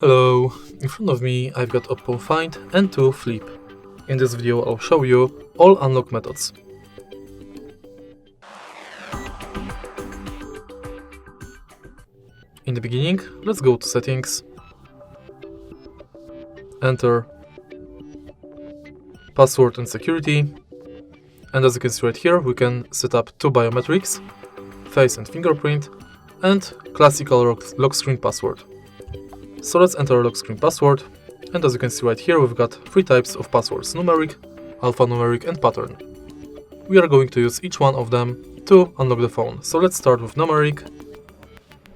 Hello, in front of me I've got Oppo Find N2 Flip. In this video I'll show you all unlock methods. In the beginning, let's go to settings, enter password and security, and as you can see right here we can set up two biometrics, face and fingerprint, and classical lock screen password. So let's enter a lock screen password, and as you can see right here we've got three types of passwords: numeric, alphanumeric and pattern. We are going to use each one of them to unlock the phone. So let's start with numeric,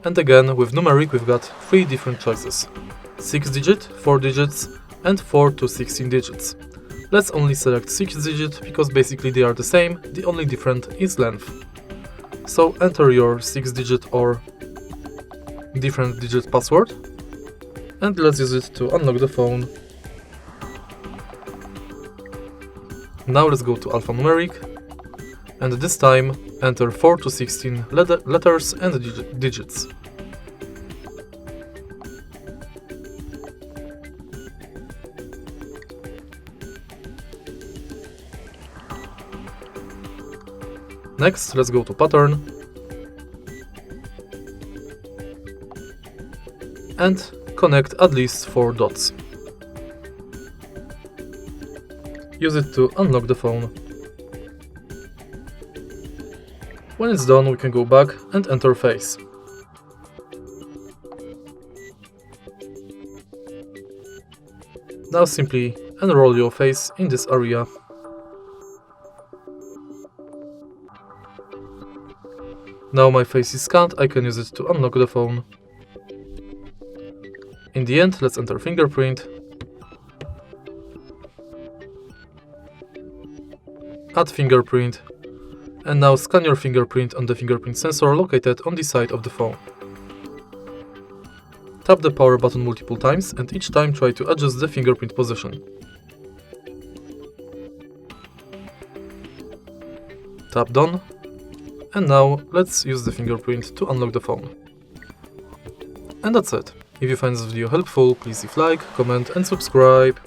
and again with numeric we've got three different choices: 6-digit, 4 digits and 4 to 16 digits. Let's only select 6-digit because basically they are the same, the only different is length. So enter your 6-digit or different digit password, and let's use it to unlock the phone. Now let's go to alphanumeric, and this time enter 4 to 16 letters and digits. Next, let's go to pattern and connect at least 4 dots. Use it to unlock the phone. When it's done, we can go back and enter face. Now simply enroll your face in this area. Now my face is scanned, I can use it to unlock the phone. In the end, let's enter fingerprint, add fingerprint, and now scan your fingerprint on the fingerprint sensor located on the side of the phone. Tap the power button multiple times and each time try to adjust the fingerprint position. Tap done, and now let's use the fingerprint to unlock the phone. And that's it. If you find this video helpful, please leave like, comment and subscribe.